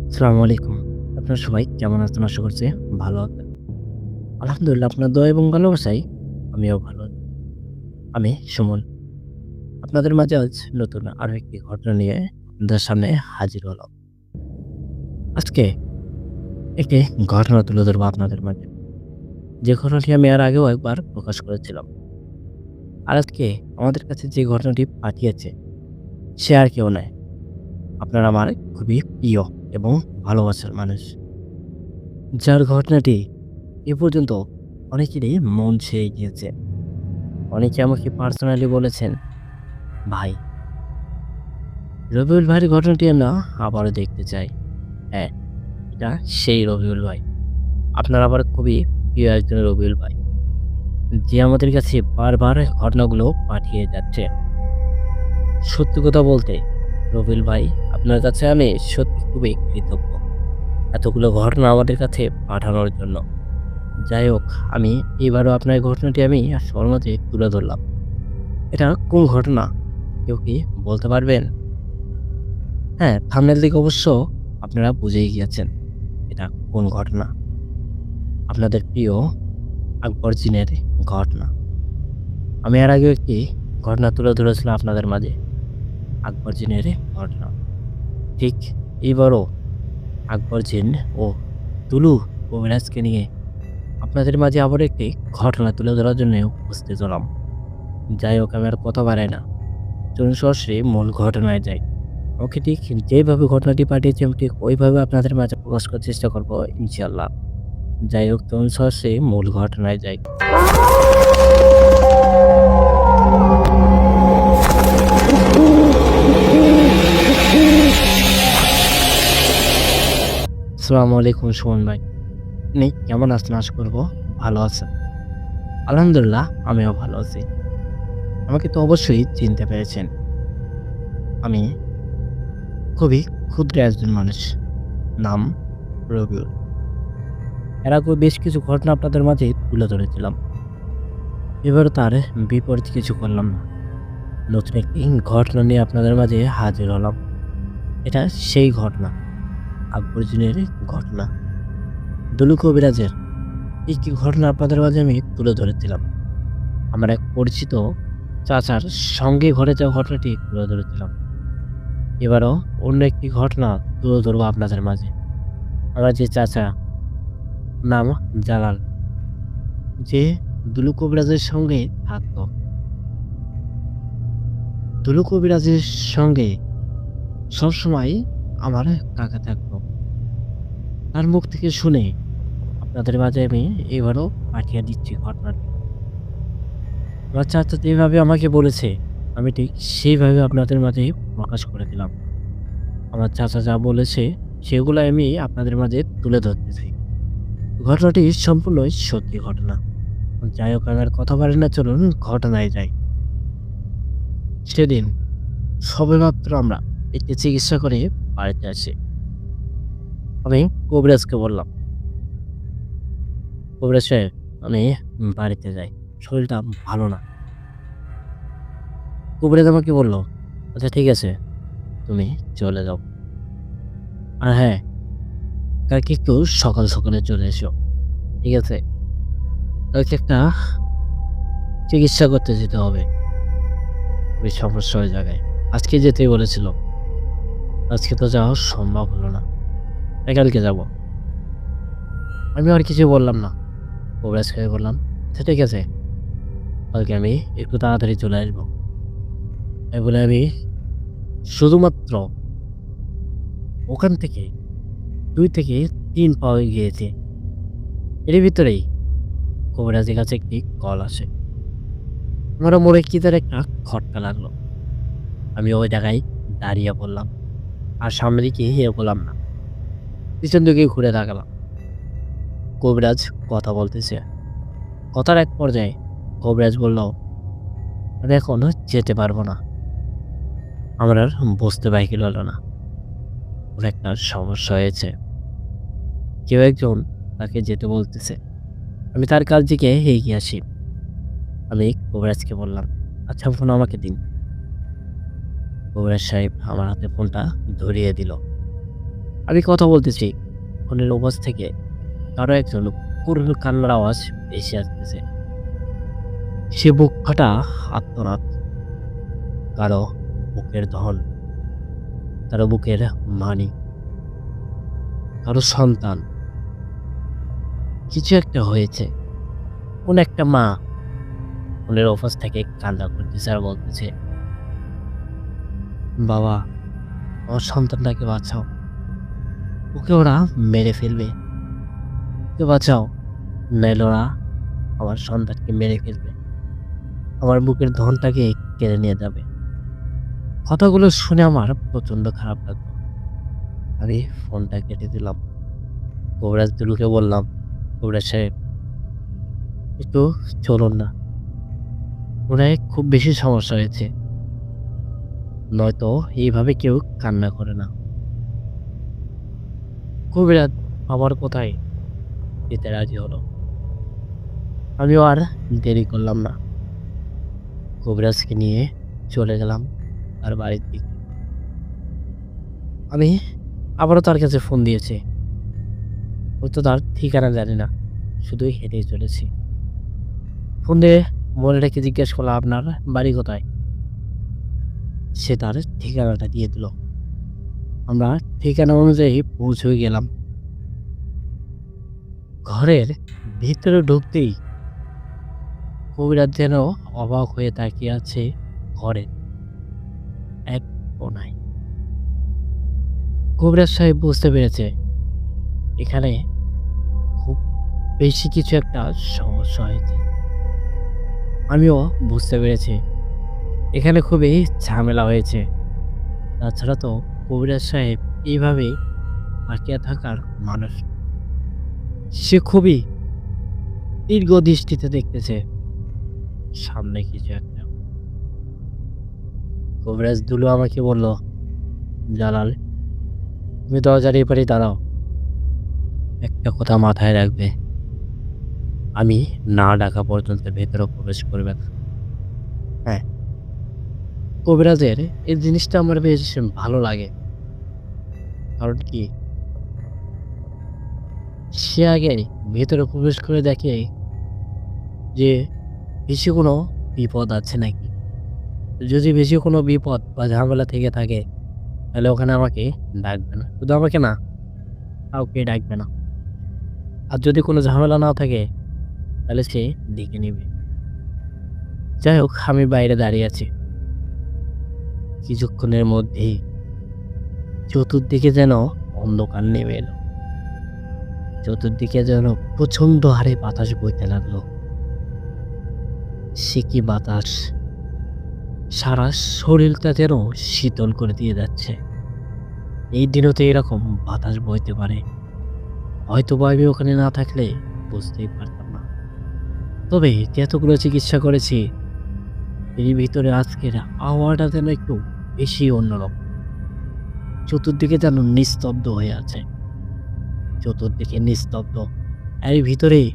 আসসালামু আলাইকুম। আপনারা সবাই কেমন আছেন? আশা করছি ভালো আছেন। আলহামদুলিল্লাহ আপনার দোয়া এবং ভালোবাসায় আমিও ভালো আছি। আমি সুমন। আপনাদের মাঝে আজ নতুন আরো একটি ঘটনা নিয়ে আপনাদের সামনে হাজির হলাম। আজকে একটি ঘটনা তুলে ধরবো আপনাদের মাঝে। যে ঘটনাটি আমি এর আগেও একবার প্রকাশ করেছিলাম। আর আজকে আমাদের কাছে যে ঘটনাটি পাঠিয়েছে সে আর কেউ নয়। আপনারা আমার খুবই প্রিয় এবং ভালোবাসার মানুষ। যার ঘটনাটি এ পর্যন্ত অনেকেরই মন ছুঁয়ে গিয়েছে। অনেকে আমাকে পার্সোনালি বলেছেন, "ভাই, রবিউল ভাইয়ের ঘটনাটি আমরা আবারও দেখতে চাই।" হ্যাঁ, এটা সেই রবিউল ভাই। আপনার আবার খুবই প্রিয় একজন রবিউল ভাই। যে আমাদের কাছে বারবার ঘটনাগুলো পাঠিয়ে যাচ্ছে। সত্যি কথা বলতে রবিউল ভাই, আপনার কাছে আমি সত্যি খুবই কৃতজ্ঞ। এতগুলো ঘটনা আমাদের কাছে পাঠানোর জন্য। যাই হোক, আমি এবারও আপনার ঘটনাটি আমি সবার মাঝে তুলে ধরলাম। এটা কোন ঘটনা? কেউ কি বলতে পারবেন? হ্যাঁ, থাম্বনেল দেখে অবশ্য আপনারা বুঝেই গিয়েছেন এটা কোন ঘটনা। আপনাদের প্রিয় আকবর জিনের ঘটনা। আমি এর আগেও একটি ঘটনা তুলে ধরেছিলাম আপনাদের মাঝে। আকবর জিনের ঘটনা। ঠিক এইবারও আকবর জিন ও তুলু কবিরাজকে নিয়ে আপনাদের মাঝে আবার একটি ঘটনা তুলে ধরার জন্য উপস্থিত হলাম। যাই হোক, আমি আর কথা বাড়াই না। চলুন সরাসরি মূল ঘটনায় যাই। ওকে, ঠিক যেভাবে ঘটনাটি পাঠিয়েছি আমি ঠিক ওইভাবে আপনাদের মাঝে প্রকাশ করার চেষ্টা করব ইনশাআল্লাহ। যাই হোক, চলুন সরাসরি মূল ঘটনায় যাই। আসসালামু আলাইকুম সুমন ভাই। আপনি কেমন আছেন? আশা করব ভালো আছেন। আলহামদুলিল্লাহ আমিও ভালো আছি। আমাকে তো অবশ্যই চিনতে পেরেছেন। আমি খুবই ক্ষুদ্র একজন মানুষ। নাম রবিউল। এর আগেও বেশ কিছু ঘটনা আপনাদের মাঝে তুলে ধরেছিলাম। এবারও তার বিপরীত কিছু করলাম না। নতুন একটি ঘটনা নিয়ে আপনাদের মাঝে হাজির হলাম। এটা সেই ঘটনা, আকবর জিনের ঘটনা। দুলু কবিরাজের একটি ঘটনা আপনাদের মাঝে আমি তুলে ধরেছিলাম। আমার এক পরিচিত চাচার সঙ্গে ঘটে যাওয়া ঘটনাটি তুলে ধরেছিলাম। এবারও অন্য একটি ঘটনা তুলে ধরবো আপনাদের মাঝে। আমার যে চাচা, নাম জালাল, যে দুলু কবিরাজের সঙ্গে থাকতো। দুলু কবিরাজের সঙ্গে সবসময় আমার কাকা থাকতো। তার মুখ থেকে শুনে আপনাদের মাঝে আমি এবারও পাঠিয়ে দিচ্ছি ঘটনাটি। আমার চাচা যেভাবে আমাকে বলেছে, আমি ঠিক সেইভাবে আপনাদের মাঝে প্রকাশ করে দিলাম। আমার চাচা যা বলেছে, সেগুলো আমি আপনাদের মাঝে তুলে ধরতেছি। ঘটনাটি সম্পূর্ণই সত্যি ঘটনা। যাই হোক, আমি আর কথা বাড়ি না, চলুন ঘটনায় যাই। সেদিন সবেমাত্র আমরা একটি চিকিৎসা করে বাড়িতে আসি। আমি কবিরাজকে বললাম, "কবিরাজ সাহেব, আমি বাড়িতে যাই। শরীরটা ভালো না।" কবিরাজ আমাকে বলল, "আচ্ছা ঠিক আছে, তুমি চলে যাও। আর হ্যাঁ, কালকে একটু সকাল সকালে চলে এসো। ঠিক আছে? কালকে একটা চিকিৎসা করতে যেতে হবে। খুবই সমস্যা ওই জায়গায়। আজকে যেতেই বলেছিল। আজকে তো যাওয়া সম্ভব হলো না। তাই কালকে যাব।" আমি আর কিছু বললাম না। কবিরাজকে বললাম, "আচ্ছা ঠিক আছে, কালকে আমি একটু তাড়াতাড়ি চলে আসবো।" এই বলে আমি শুধুমাত্র ওখান থেকে ২ থেকে ৩ পা এগিয়েছি। এর ভিতরেই কবিরাজের কাছে একটি কল আসে। আমারও মনে কি যেন একটা খটকা লাগলো। আমি ওই জায়গায় দাঁড়িয়ে পড়লাম। আর সামনের দিকে এগোলাম না। পিছন দিকে ঘুরে তাকালাম। কবিরাজ কথা বলতেছে। কথার এক পর্যায়ে কবিরাজ বলল, "আমি এখন যেতে পারবো না। আমার আর বসতে বাইকিল হলো না। কোনো একটা সমস্যা হয়েছে। কেউ একজন তাকে যেতে বলতেছে।" আমি তার কাছ দিকে এগিয়ে আসি। আমি কবিরাজকে বললাম, "আচ্ছা ফোন আমাকে দিন।" কবিরাজ সাহেব আমার হাতে ফোনটা ধরিয়ে দিল। আমি কথা বলতেছি, ফোনের ওপাশ থেকে কারো একজন করুণ কান্নার আওয়াজ ভেসে আসতেছে। সে বুক ফাটা আর্তনাদ, কারো বুকের ধন, কারো বুকের মানি, কারো সন্তান। কিছু একটা হয়েছে। কোন একটা মা ফোনের ওপাশ থেকে কান্না করতেছে আর বলতেছে, "বাবা, আমার সন্তানটাকে বাঁচাও। ওকে ওরা মেরে ফেলবে। ওকে বাঁচাও। নাইলে ওরা আমার সন্তানকে মেরে ফেলবে। আমার বুকের ধনটাকে কেড়ে নিয়ে যাবে।" কথাগুলো শুনে আমার প্রচন্ড খারাপ লাগলো। আমি ফোনটা কেটে দিলাম। কবিরাজ দুলুকে বললাম, "কবিরাজ সাহেব, একটু চলুন না। মনে হয় খুব বেশি সমস্যা হয়েছে। নয়তো এইভাবে কেউ কান্না করে না।" কবিরাজ আমার কথায় যেতে রাজি হলো। আমিও আর দেরি করলাম না। কবিরাজকে নিয়ে চলে গেলাম তার বাড়ির দিকে। আমি আবারও তার কাছে ফোন দিয়েছি। ও তো তার ঠিকানা জানে না। শুধুই হেঁটেই চলেছি। ফোন দিয়ে মহিলাটাকে জিজ্ঞেস করলাম, "আপনার বাড়ি কোথায়?" সে তার ঠিকানাটা দিয়ে দিল। আমরা ঠিকানা অনুযায়ী পৌঁছে গেলাম। ঘরের ভিতরে ঢুকতেই কবিরাজ যেন অবাক হয়ে তাকিয়ে আছে ঘরের এক কোণায়। কবিরাজ সাহেব বুঝতে পেরেছে এখানে খুব বেশি কিছু একটা সমস্যা হয়েছে। আমিও বুঝতে পেরেছি এখানে খুবই ঝামেলা হয়েছে। তাছাড়া তো কবিরাজ সাহেব এইভাবে তাকিয়ে থাকার মানুষ। সে খুবই দীর্ঘ দৃষ্টিতে দেখতেছে সামনে কিছু একটা। কবিরাজ দুলু আমাকে বলল, "জালাল, তুমি দরজার এপারে দাঁড়াও। একটা কথা মাথায় রাখবে, আমি না ডাকা পর্যন্ত ভেতরে প্রবেশ করবে না।" হ্যাঁ, কবিরাজের এই জিনিসটা আমার বেশ ভালো লাগে। কারণ কি, সে আগে ভেতরে প্রবেশ করে দেখে যে বেশি কোনো বিপদ আছে নাকি। যদি বেশি কোনো বিপদ বা ঝামেলা থেকে থাকে তাহলে ওখানে আমাকে ডাকবে না। শুধু আমাকে না, কাউকে ডাকবে না। আর যদি কোনো ঝামেলা না থাকে তাহলে সে ডেকে নিবে। যাই হোক, আমি বাইরে দাঁড়িয়ে আছি। কিছুক্ষণের মধ্যেই চতুর্দিকে যেন অন্ধকার নেমে এলো। চতুর্দিকে যেন প্রচন্ড হারে বাতাস বইতে লাগলো। সে কি বাতাস! সারা শরীরটা যেন শীতল করে দিয়ে যাচ্ছে। এই দিনেও তো এরকম বাতাস বইতে পারে। হয়তোবা আমি ওখানে না থাকলে বুঝতেই পারতাম না। তবে এতগুলো চিকিৎসা করেছি, এর ভিতরে আজকের আবহাওয়াটা যেন একটু বেশি অন্যরকম। চতুর্দিকে যেন নিস্তব্ধ হয়ে আছে। চতুর্দিকে নিস্তব্ধ। এর ভিতরে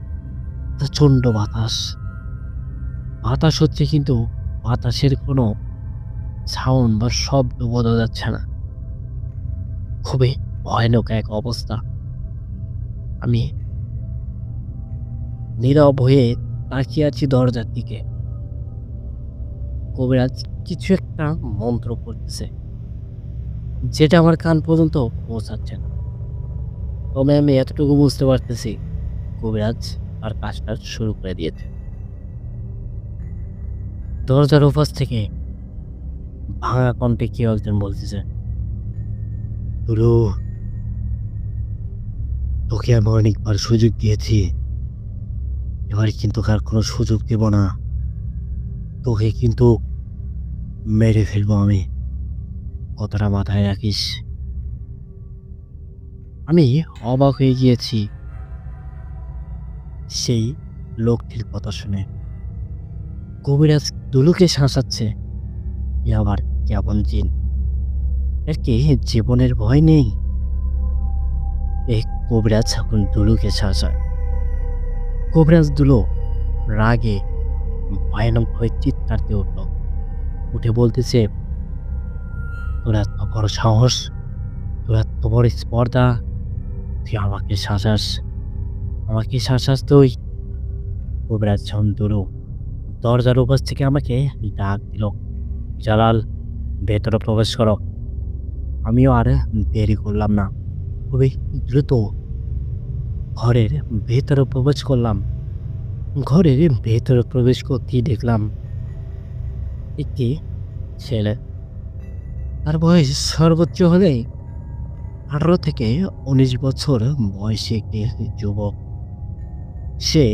প্রচণ্ড বাতাস। বাতাস হচ্ছে কিন্তু বাতাসের কোনো সাউন্ড বা শব্দ বোঝা যাচ্ছে না। খুবই ভয়ানক এক অবস্থা। আমি নীরব হয়ে তাকিয়ে আছি দরজার দিকে। কবিরাজ কিছু একটা মন্ত্র পড়তেছে, যেটা আমার কান পর্যন্ত পৌঁছাচ্ছে না। তবে আমি এতটুকু বুঝতে পারতেছি কবিরাজ তার কাজটা শুরু করে দিয়েছে। দরজার ওপাশ থেকে ভাঙা কণ্ঠে কেউ একজন বলতেছে, "দুলু, তোকে আমি অনেকবার সুযোগ দিয়েছি। এবার কিন্তু আর কোনো সুযোগ দেব না। তোকে কিন্তু মেরে ফেলবো আমি। কথাটা মাথায় রাখিস।" আমি অবাক হয়ে গিয়েছি সেই লোকটির কথা শুনে। কবিরাজ দুলুকে শাসাচ্ছে। এ আবার কেমন জিন? এর কি জীবনের ভয় নেই? এই কবিরাজ এখন দুলুকে শাসায়। কবিরাজ দুলু রাগে ভয়ানক হয়ে চিৎকার দিয়ে উঠল। উঠে বলতেছে, "তোর এত বড় সাহস! তোর এত বড় স্পর্ধা, তুই আমাকে শাসাস, আমাকে শাসাস তুই। কবিরাজ ঝন্টুরু দরজার ওপাশ থেকে আমাকে ডাক দিল, জালাল, ভেতরে প্রবেশ করো। আমিও আর দেরি করলাম না, খুবই দ্রুত ঘরের ভেতরে প্রবেশ করলাম। ঘরের ভেতরে প্রবেশ করতেই দেখলাম একটি ছেলে। তার বয়স সর্বোচ্চ হলে 18 থেকে 19 বছর বয়সী একটি যুবক। সে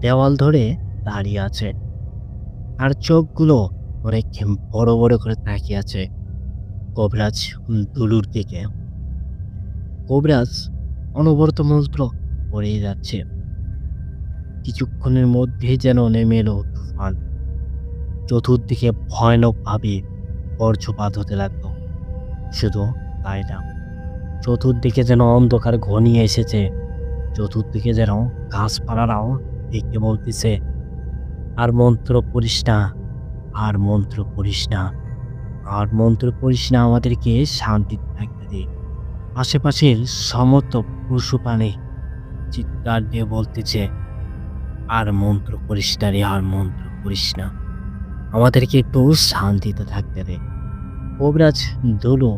দেওয়াল ধরে দাঁড়িয়ে আছে, আর চোখগুলো অনেক বড় বড় করে তাকিয়ে আছে কবিরাজ দুলুর দিকে। কবিরাজ অনবরত মন্ত্র পড়েই যাচ্ছে। কিছুক্ষণের মধ্যেই যেন নেমে এলো তুফান। চতুর্দিকে ভয়ানকভাবে বজ্রপাত হতে লাগলো। শুধু তাই না, চতুর্দিকে যেন অন্ধকার ঘনিয়ে এসেছে। চতুর্দিকে যেন গাছপালারাও দেখতে বলতেছে, আর মন্ত্র পড়িস না, আর মন্ত্র পড়িস না, আর মন্ত্র পড়িস না, আমাদেরকে শান্তিতে থাকতে দে। আশেপাশের সমস্ত পশু প্রাণী চিৎকার দিয়ে বলতেছে, আর মন্ত্র পড়িস না রে, আর মন্ত্র পড়িস না, আমাদেরকে একটু শান্তিতে থাকতে দে। কবিরাজ দুলু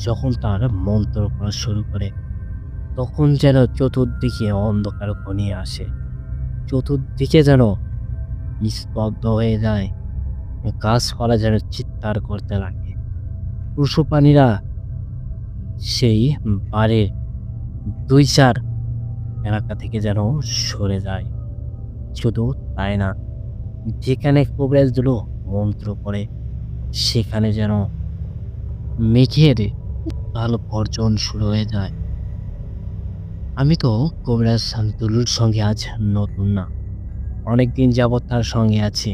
যখন তার মন্ত্র পড়া শুরু করে, তখন যেন চতুর্দিকে অন্ধকার ঘনিয়ে আসে। চতুর্দিকে যেন নিস্তব্ধ হয়ে যায়। গাছপালা যেন চিৎকার করতে লাগে। পশু প্রাণীরা সেই বাড়ির 2-4 এলাকা থেকে যেন সরে যায়। শুধু তাই না, যেখানে কবিরাজ দুলু মন্ত্র পড়ে, সেখানে যেন মেঘের কালো গর্জন শুরু হয়ে যায়। আমি তো কবিরাজ দুলুর সঙ্গে আজ নতুন না, অনেকদিন যাবৎ তার সঙ্গে আছি।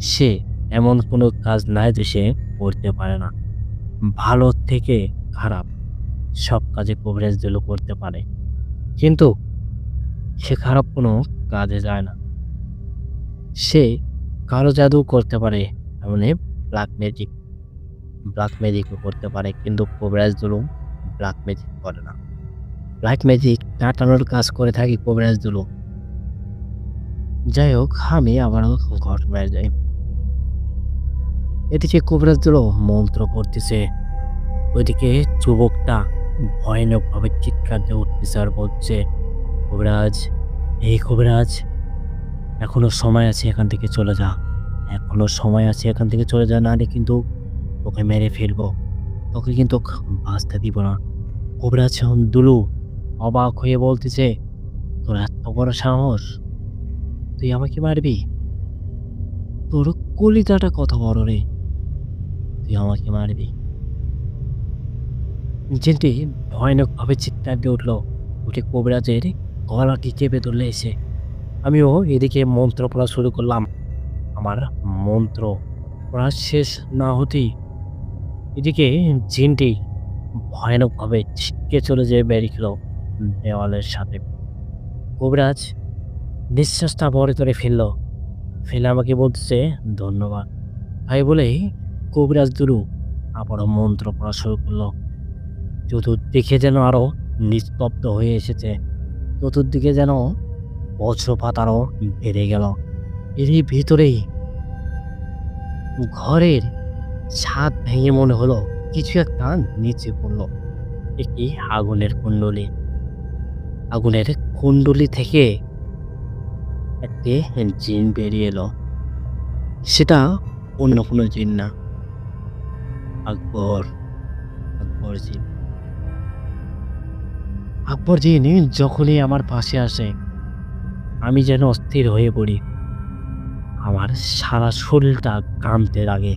সে এমন কোনো কাজ নাই যে সে করতে পারে না। ভালো থেকে খারাপ সব কাজে কবিরাজ দুলু করতে পারে। কিন্তু সে খারাপ কোনো কাজে যায় না। সে কালো জাদু করতে পারে, মানে ব্ল্যাক ম্যাজিক। ব্ল্যাক ম্যাজিকও করতে পারে, কিন্তু কবিরাজ দুলু ব্ল্যাক ম্যাজিক করে না। ব্ল্যাক ম্যাজিক কাটানোর কাজ করে থাকি কবিরাজ দুলু। যাই হোক, আমি আবারও ঘটনায় যাই। এদিকে কবিরাজ দুলু মন্ত্র পড়তেছে, ওইদিকে যুবকটা ভয়ানকভাবে চিৎকার দিয়ে উঠতেছে আর বলছে, কবিরাজ, এই কবিরাজ, এখনো সময় আছে, এখান থেকে চলে যা। এখনো সময় আছে, এখান থেকে চলে যা, নাহলে কিন্তু তোকে মেরে ফেলবো। তোকে কিন্তু বাঁচতে দিব না। কবিরাজ দুলু অবাক হয়ে বলতেছে, তোর এত বড় সাহস, তুই আমাকে মারবি? তোর কলিজাটা কত বড় রে, তুই আমাকে মারবি? জিনটি ভয়ানকভাবে চিৎকার দিয়ে উঠল। উঠে কবিরাজের গলাটি চেপে ধরলে এসে। আমিও এদিকে মন্ত্র পড়া শুরু করলাম। আমার মন্ত্র পড়া শেষ না হতেই এদিকে জিনটি ভয়ানকভাবে ছিটকে চলে যেয়ে বেরিয়ে গেল দেওয়ালের সাথে। কবিরাজ নিঃশ্বাসটা বড় করে ফেলল, ফেলে আমাকে বলতেছে, ধন্যবাদ তাই বলেই কবিরাজ দুলু আবারও মন্ত্র পড়া শুরু করলো। চতুর্দিকে যেন আরো নিস্তব্ধ হয়ে এসেছে। চতুর্দিকে যেন বজ্রপাত আরো বেড়ে গেল। এরই ভিতরেই ঘরের ছাদ ভেঙে মনে হলো কিছু একটা নিচে পড়লো। একটি আগুনের কুণ্ডলী। আগুনের কুণ্ডলী থেকে একটি জিন বেরিয়ে এলো। সেটা অন্য কোনো জিন না, আকবর। আকবর জিন। আকবর জিন যখনই আমার পাশে আসে, আমি যেন অস্থির হয়ে পড়ি। আমার সারা শরীরটা কাঁপতে লাগে।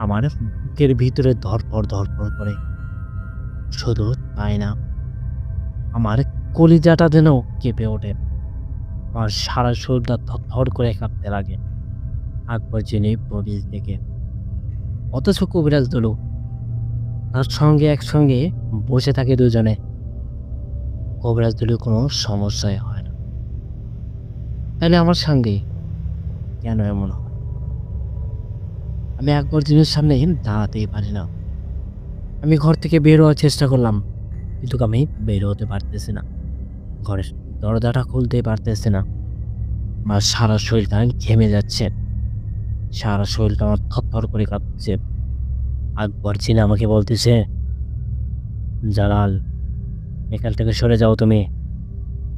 আমার বুকের ভিতরে ধড়ফড় করে। শুধু তাই না, আমার কলিজাটা যেন কেঁপে ওঠে। আমার সারা শরীরটা থরথর করে কাঁপতে লাগে আকবর জিনে প্রবেশ দেখে। অথচ কবিরাজ দুলু তার সঙ্গে একসঙ্গে বসে থাকে দুজনে। কবিরাজ দুলুর কোনো সমস্যাই হয় না। তাহলে আমার সঙ্গে কেন এমন হয়? আমি আকবর জিনের সামনে দাঁড়াতেই পারি না। আমি ঘর থেকে বের হওয়ার চেষ্টা করলাম, কিন্তু আমি বের হতে পারতেছি না। ঘরের দরজাটা খুলতেই পারতেছি না। আমার সারা শরীরটা ঘেমে যাচ্ছে। সারা শরীরটা আমার থরথর করে কাঁপছে। আকবর চীনা আমাকে বলতেছে, "জালাল, এখান থেকে সরে যাও তুমি।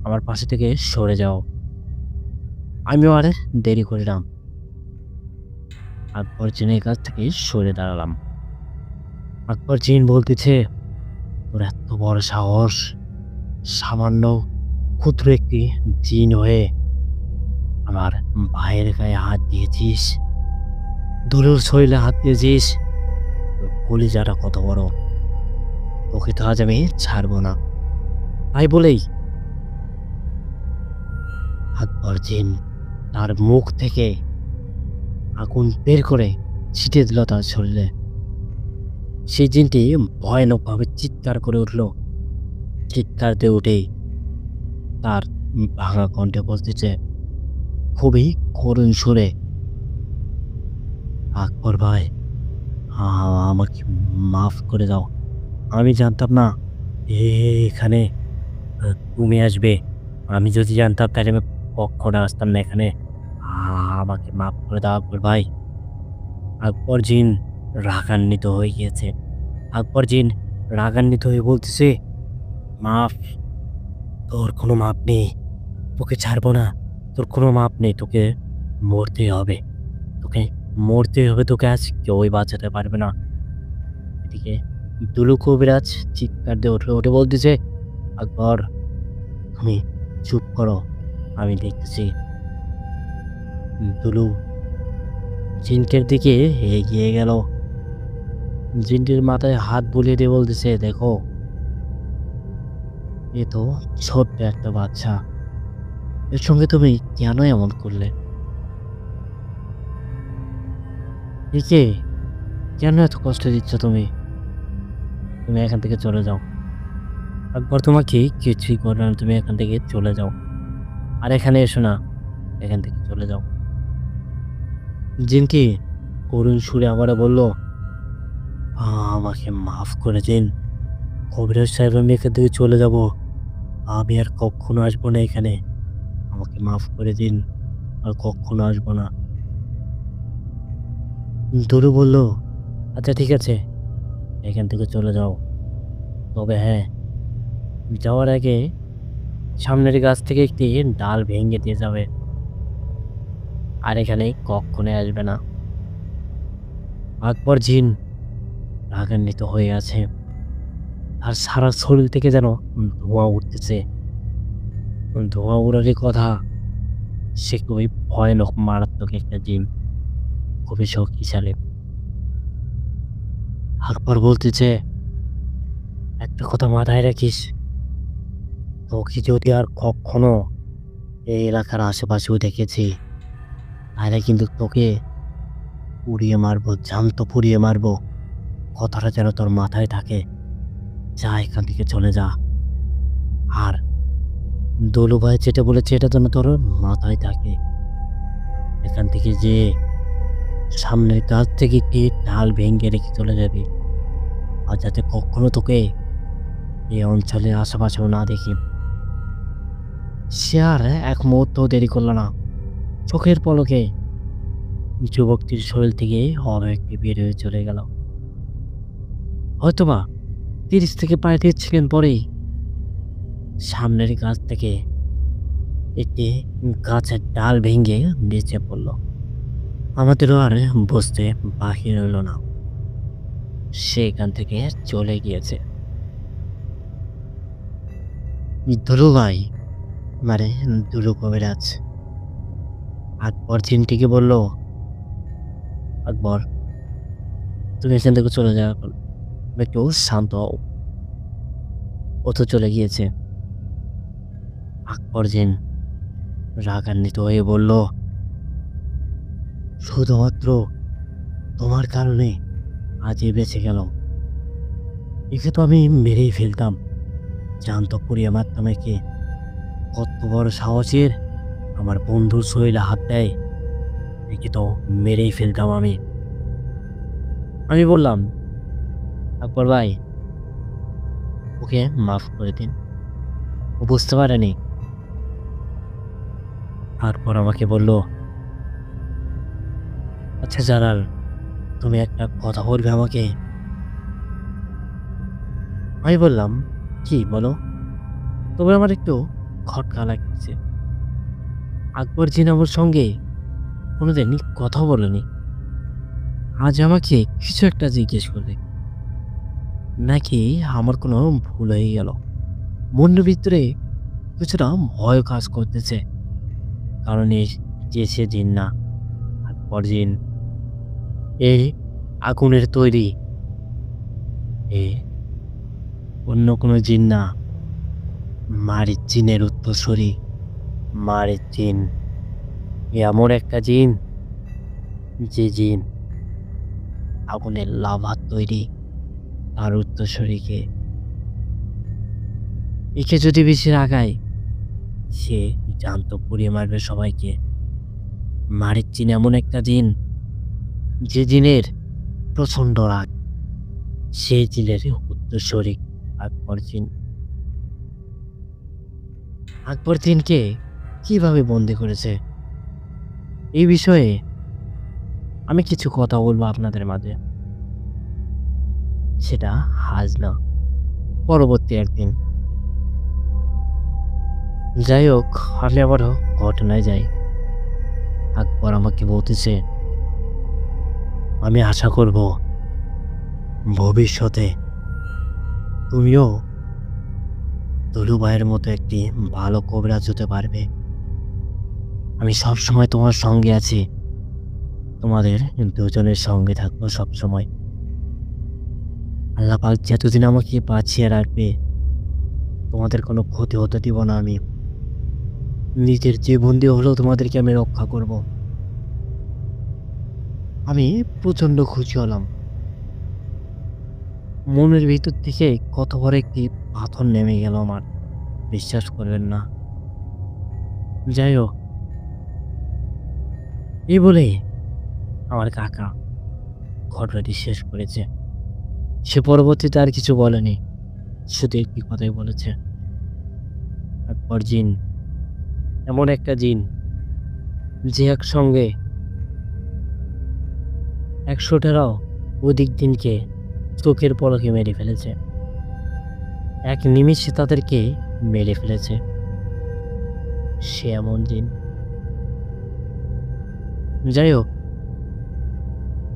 আমার পাশে থেকে সরে যাও।" আমিও আর দেরি করিলাম। আকবর চীনের কাছ থেকে সরে দাঁড়ালাম। আকবর চীন বলতেছে, "তোর এত বড় সাহস! সামান্য ক্ষুদ্র একটি জিন হয়ে আমার ভাইয়ের গায়ে হাত দিয়েছিস, দুলুর শরীরে হাত দিয়েছিস। তোর কলিজাটা কত বড়! তোকে তো আজ আমি ছাড়বো না।" তাই বলেই আকবর জিন তার মুখ থেকে আগুন বের করে ছিটিয়ে দিল তার শরীরে। সেই জিনটি ভয়ানকভাবে চিৎকার করে উঠল। চিৎকার দিয়ে উঠেই তার ভাঙা কণ্ঠে বলতেছে, খুবই করুণ সুরে, "আকবর ভাই, আমাকে মাফ করে দাও। আমি জানতাম না এ এখানে তুমি আসবে। আমি যদি জানতাম তাহলে আমি কখনো আসতাম না এখানে। আমাকে মাফ করে দাও আকবর ভাই।" আকবর জিন রাগান্বিত হয়ে গিয়েছে। আকবর জিন রাগান্বিত হয়ে বলতেছে, "মাফ? তোর কোনো মাপ নেই। তোকে ছাড়বো না। তোর কোনো মাপ নেই। তোকে মরতেই হবে। তোকে মরতেই হবে। তোকে আজ কেউই বাঁচাতে পারবে না।" এদিকে দুলু কবিরাজ চিৎকার দিয়ে উঠে বলতেছে, "আকবর, তুমি চুপ করো। আমি দেখতেছি।" দুলু জিনটির দিকে এগিয়ে গেল। জিনটির মাথায় হাত বুলিয়ে দিয়ে বলতেছে, "দেখো, এ তো ছোট্ট একটা বাচ্চা। এর সঙ্গে তুমি কেন এমন করলে? একে কেন এত কষ্ট দিচ্ছ তুমি? তুমি এখান থেকে চলে যাও। একবার তোমাকে কিছুই করবে না। তুমি এখান থেকে চলে যাও। আর এখানে এসো না। এখান থেকে চলে যাও।" জিনটি করুণ সুরে আবারও বলল, আমাকে মাফ করে দিন। কবিরাজ সাহেব, আমি এখান থেকে চলে যাব। আমি আর কখনো আসবো না এখানে। আমাকে মাফ করে দিন। আর কখনো আসবো না।" দুলু বলল, "আচ্ছা ঠিক আছে, এখান থেকে চলে যাও। তবে হ্যাঁ, যাওয়ার আগে সামনের গাছ থেকে একটি ডাল ভেঙে দিয়ে যাবে। আর এখানে কক্ষনো আসবে না।" আকবর জিন রাগান্বিত হয়ে আছে। আর সারা শরীর থেকে যেন ধোঁয়া উঠতেছে। ধোঁয়া উড়ারই কথা। সে খুবই ভয়ানক মারাত্মক একটা জিন। খুবই শক্তিশালী। আকবর বলতেছে, "একটা কথা মাথায় রাখিস। তোকে যদি আর কখনো এই এলাকার আশেপাশেও দেখেছি, তাহলে কিন্তু তোকে পুড়িয়ে মারবো, জ্যান্ত পুড়িয়ে মারবো। কথাটা যেন তোর মাথায় থাকে। যা, এখান থেকে চলে যা। আর দোলু ভাই যেটা বলেছে এটা যেন তোর মাথায় থাকে। এখান থেকে যেয়ে সামনের গাছ থেকে একটি ডাল ভেঙে রেখে চলে যাবি। আর যাতে কখনো তোকে এই অঞ্চলের আশেপাশেও না দেখি।" সে আর এক মুহূর্তও দেরি করল না। চোখের পলকে যুবকটির শরীর থেকে অব্যক্তি বের হয়ে চলে গেল। হয়তোবা ৩০ থেকে ৩৫ সেকেন্ড পরেই সামনের গাছ থেকে একটি গাছের ডাল ভেঙে নিচে পড়ল। আমাদেরও আর বুঝতে বাকি রইল না। সে এখান থেকে চলে গিয়েছে। দুলু ভাই, মানে দুলু কবিরাজ আকবর চিনটিকে বলল, "আকবর, তুমি এখান থেকে চলে যাও এখন। তুমি একটু শান্ত হও।" ও তো চলে গিয়েছে। আকবর জিন রাগান্বিত হয়ে বলল, "শুধুমাত্র তোমার কারণে আজ এ বেঁচে গেল। একে তো আমি মেরেই ফেলতাম। জ্যান্ত পুড়িয়ে মারতাম একে। কত বড় সাহসের আমার বন্ধুর শরীরে হাত দেয়। একে তো মেরেই ফেলতাম আমি।" আমি বললাম, আকবর ভাই, ওকে মাফ করে দিন। ও বুঝতে পারেনি। তারপর আমাকে বলল, "আচ্ছা জালাল, তুমি একটা কথা বলবে আমাকে?" আমি বললাম, "কি বলো?" তবে আমার একটু খটকা লাগছে। আকবর জিন আমার সঙ্গে কোনোদিন কথা বলেনি। আজ আমাকে কিছু একটা জিজ্ঞেস করবে। নাকি আমার কোনো ভুল হয়ে গেল? মনের ভিতরে কিছুটা ভয় কাজ করতেছে। কারণ সে জিন না, আকবর জিন। এই আগুনের তৈরি। এ অন্য কোনো জিন না, মারিচ জিনের উত্তরসূরি। মারিচ জিন এমন একটা জিন, যে জিন আগুনের লাভার তৈরি। তার উত্তরসূরিকে, একে যদি বেশি রাগায়, সে জ্যান্ত পুড়িয়ে মারবে সবাইকে। মারিচ জিন এমন একটা জিন, যে জিনের প্রচন্ড রাগ। সেই জিনের উত্তরসূরি আকবর জিন। আকবর জিনকে কিভাবে বন্দি করেছে, এই বিষয়ে আমি কিছু কথা বলবো আপনাদের মাঝে। সেটা আজ না, পরবর্তী একদিন। যাই হোক, আমি আবারও ঘটনায় যাই। আকবর আমাকে বলতেছে, "আমি আশা করব ভবিষ্যতে তুমিও দুলু ভাইয়ের মতো একটি ভালো কবিরাজ হতে পারবে। আমি সবসময় তোমার সঙ্গে আছি। তোমাদের দুজনের সঙ্গে থাকবো সবসময়। আল্লাহ পাক যতদিন আমাকে বাঁচিয়ে রাখবে, তোমাদের কোনো ক্ষতি হতে দিব না আমি। নিজের জীবন দিয়ে হলেও তোমাদেরকে আমি রক্ষা করব।" আমি প্রচন্ড খুশি হলাম। মনের ভিতর থেকে কত বড় একটি পাথর নেমে গেল আমার। বিশ্বাস করবেন না। যাই হোক, এই বলে আমার কাকা ঘটনাটি শেষ করেছে। সে পরবর্তীতে আর কিছু বলেনি। শুধু একটি কথাই বলেছে, "আকবর জিন এমন একটা জিন, যে একসঙ্গে ১০০টারও অধিক জিনকে চোখের পলকে মেরে ফেলেছে। এক নিমেষে তাদেরকে মেরে ফেলেছে। সে এমন জিন।" যাই হোক,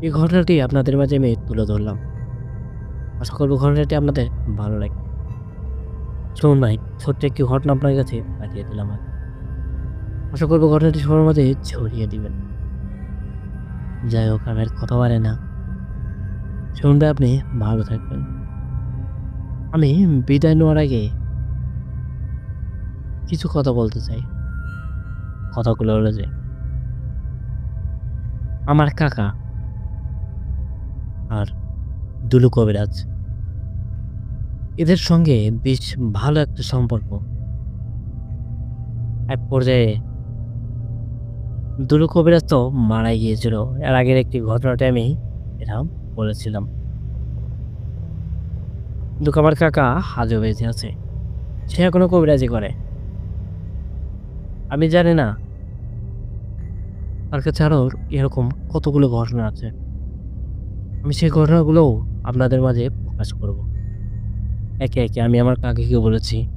এই ঘটনাটি আপনাদের মাঝে আমি তুলে ধরলাম। আশা করব ঘটনাটি আপনাদের ভালো লাগবে। শুনুন ভাই, ছোট্ট একটি ঘটনা আপনার কাছে পাঠিয়ে দিলাম আমি। আশা করব ঘটনাটি সবার মাঝে ছড়িয়ে দিবেন। যাই হোক, আমি আর কথা বাড়াই না। শুনুন ভাই, আপনি ভালো থাকবেন। আমি বিদায় নেওয়ার আগে কিছু কথা বলতে চাই। কথাগুলো হলো যে, আমার কাকা আর দুলু কবিরাজ, এদের সঙ্গে বেশ ভালো একটা সম্পর্ক। এক পর্যায়ে দুলু কবিরাজ তো মারাই গিয়েছিল। এর আগের একটি ঘটনাটা আমি এটা বলেছিলাম। কিন্তু আমার কাকা আজও বেঁচে আছে। সে এখনো কবিরাজি করে। আমি জানি না তার কাছে আরো এরকম কতগুলো ঘটনা আছে। আমি সেই ঘটনাগুলোও আপনাদের মাঝে প্রকাশ করব। একে, একে আমি আমার কাকাকে বলেছি,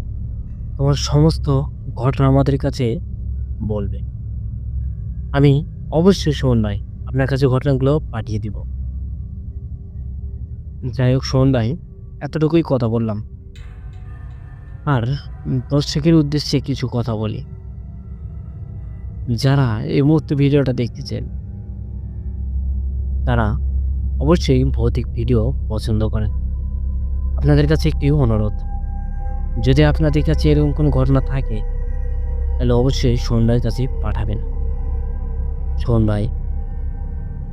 "তোমার সমস্ত ঘটনা আমাদের কাছে বলবে। আমি অবশ্যই সুমন ভাই আপনার কাছে ঘটনাগুলো পাঠিয়ে দিব।" যাই হোক সুমন ভাই, এতটুকুই কথা বললাম। আর দর্শকের উদ্দেশ্যে কিছু কথা বলি। যারা এই মুহূর্তে ভিডিওটা দেখতেছেন, তারা অবশ্যই ভৌতিক ভিডিও পছন্দ করেন। আপনাদের কাছে একটি অনুরোধ, যদি আপনাদের কাছে এরকম কোনো ঘটনা থাকে, তাহলে অবশ্যই সোহন ভাইয়ের কাছে পাঠাবেন। সোহন ভাই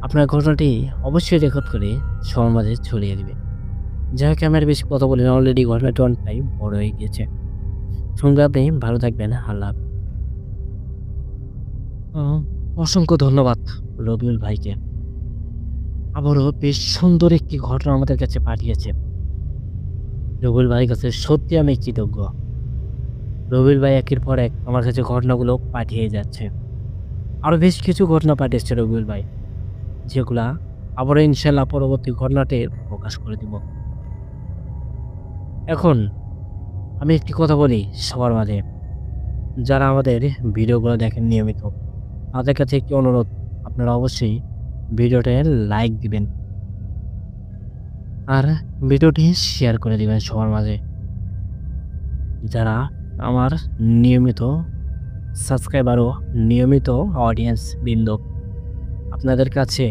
আপনার ঘটনাটি অবশ্যই রেকর্ড করে সবার মাঝে ছড়িয়ে দিবেন। যাই হোক, আমি আর বেশি কথা বলি না, অলরেডি ঘটনাটি অনেকটাই বড় হয়ে গিয়েছে। সোহন ভাই, আপনি ভালো থাকবেন। আল্লাহ হাফেজ। অসংখ্য ধন্যবাদ রবিউল ভাইকে। আবারও বেশ সুন্দর একটি ঘটনা আমাদের কাছে পাঠিয়েছে। রবিউল ভাইয়ের কাছে সত্যি আমি কৃতজ্ঞ। রবিউল ভাই একের পর এক আমার কাছে ঘটনাগুলো পাঠিয়ে যাচ্ছে। আরো বেশ কিছু ঘটনা পাঠিয়েছে রবিউল ভাই, যেগুলা আবারও ইনশাআল্লাহ পরবর্তী ঘটনাতে প্রকাশ করে দিব। এখন আমি একটি কথা বলি সবার মাঝে, যারা আমাদের ভিডিওগুলো দেখেন নিয়মিত, তাদের কাছে একটি অনুরোধ, আপনারা অবশ্যই ভিডিওতে লাইক দিবেন আর ভিডিওটি শেয়ার করে দিবেন সবার মাঝে। যারা আমার নিয়মিত সাবস্ক্রাইবার ও নিয়মিত অডিয়েন্স বৃন্দ, আপনাদের কাছে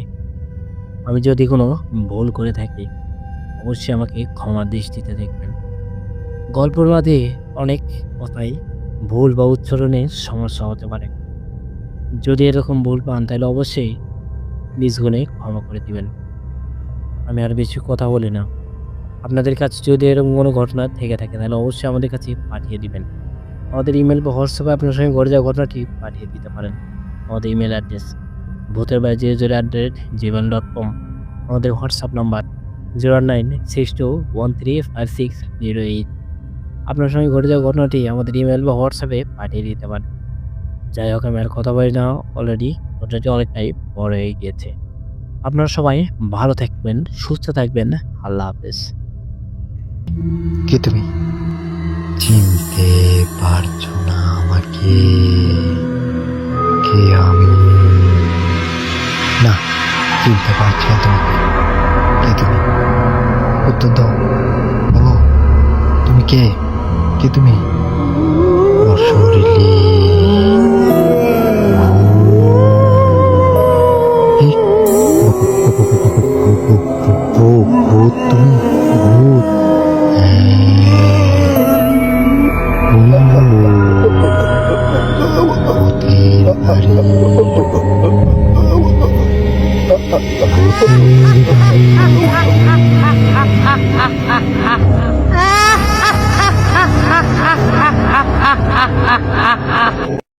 আমি যদি কোনো ভুল করে থাকি অবশ্যই আমাকে ক্ষমার দৃষ্টিতে দেখবেন। গল্পের মাঝে অনেক কথাই ভুল বা উচ্চারণে সমস্যা হতে পারে। যদি এরকম ভুল পান তাহলে অবশ্যই নিজ গুণে ক্ষমা করে দিবেন। আমি আর বেশি কথা বলি না। আপনাদের কাছে যদি এরকম কোনো ঘটনা থেকে থাকে তাহলে অবশ্যই আমাদের কাছে পাঠিয়ে দিবেন। আমাদের ইমেল বা হোয়াটসঅ্যাপে আপনার সঙ্গে ঘটে যাওয়া ঘটনাটি পাঠিয়ে দিতে পারেন। আমাদের ইমেল অ্যাড্রেস bhuterbai0@gmail.com। আমাদের হোয়াটসঅ্যাপ নাম্বার 0962135608। আপনার সঙ্গে ঘটে যাওয়া ঘটনাটি আমাদের ইমেল বা হোয়াটসঅ্যাপে পাঠিয়ে দিতে পারেন। যাই হোক, আমি আর কথা বলি না, অলরেডি ঘটনাটি অনেকটাই বড় হয়ে গিয়েছে। আপনারা সবাই ভালো থাকবেন, সুস্থ থাকবেন। আল্লাহ হাফেজ। কে তুমি? চিনতে পারছো না আমাকে? কে আমি? না, চিনতে পারছো না তোমাকে। কে তুমি? উত্তর দাও, বলো তুমি কে? কে তুমি? আমার শরীরে এই ভূত তুমি? ভূত? ভূতের বাড়ি, ভূতের বাড়ি।